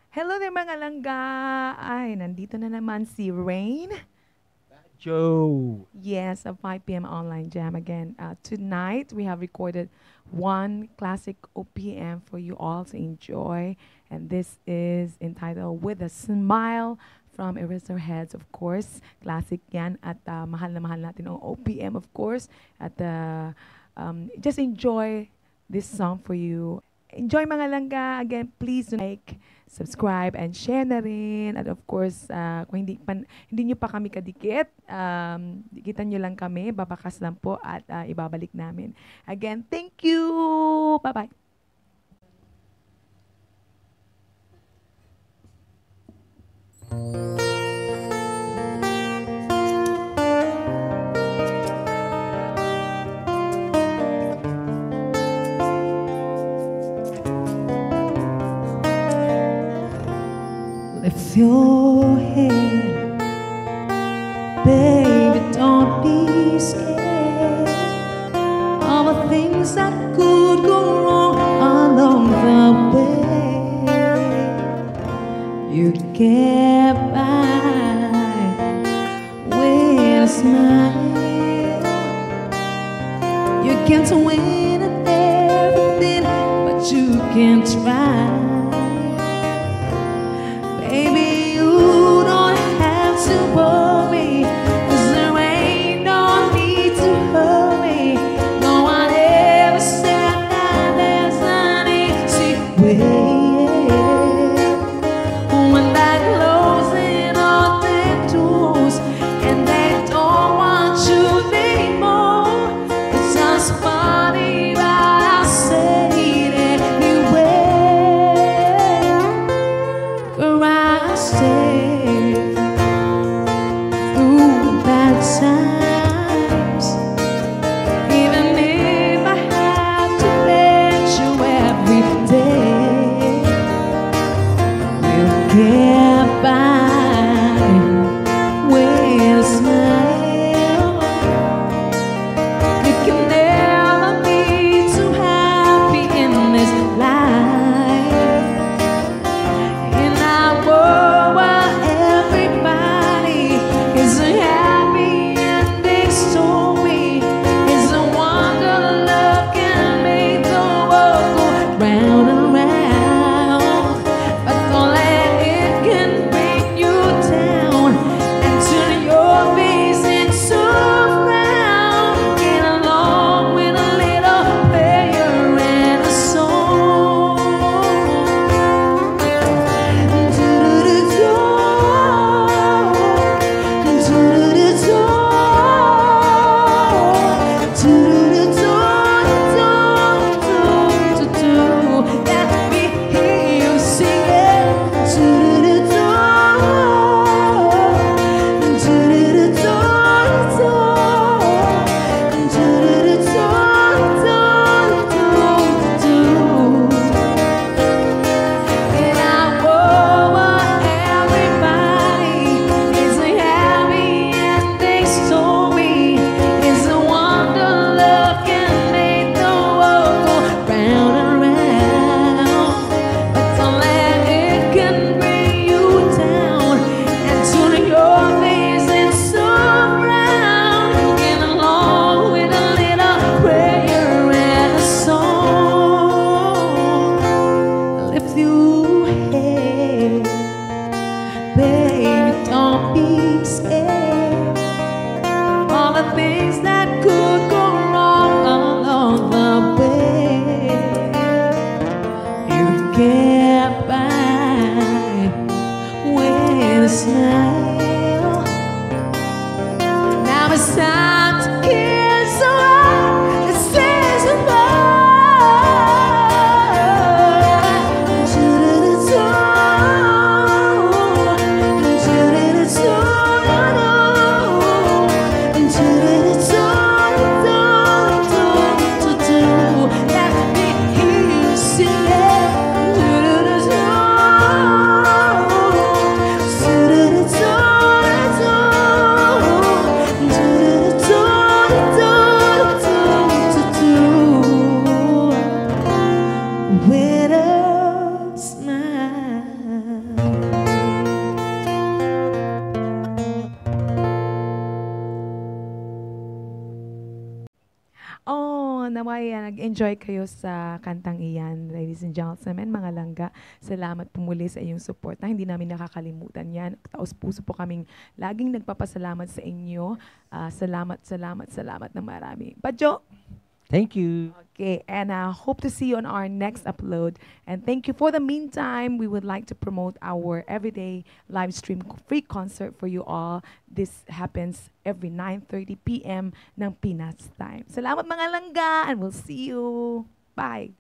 Hello there mga langga! Ay, nandito na naman si Raine. Badjhoe. Yes, a 5 p.m. online jam again. Tonight, we have recorded one classic OPM for you all to enjoy. And this is entitled With a Smile from ERASERHEADS, of course. Classic yan at mahal na mahal natin ang OPM, of course. At just enjoy this song for you. Enjoy mga langga. Again, please like, subscribe, and share na rin. At of course, kung hindi nyo pa kami kadikit, dikitan nyo lang kami, babakas lang po at ibabalik namin. Again, thank you! Bye-bye! Lift your head, baby, don't be scared of the things that could go wrong along the way. You get by with a smile. You can't win at everything, but you can try. Baby, you don't have to worry, 'cause there ain't no need to hurry. No one ever said that there's an easy way. When they're closing all their doors and they don't want you anymore, it's just funny, but I say it anyway. I stay through bad times, even if I have to let you every day. We'll get by with a smile. You can never be too happy in this life. Baby, don't be scared. All the things that could go wrong along the way, you get by with a smile. Now it's time to kiss away the stress of love. It's naway nag-enjoy kayo sa kantang iyan, ladies and gentlemen, mga langga. Salamat po muli sa inyong support na hindi namin nakakalimutan yan. Taos puso po kaming laging nagpapasalamat sa inyo. Salamat na marami. Badjhoe! Thank you. Okay, and I hope to see you on our next upload. And thank you. For the meantime, we would like to promote our everyday live stream free concert for you all. This happens every 9:30 p.m. ng Pinas time. Salamat mga langga, and we'll see you. Bye.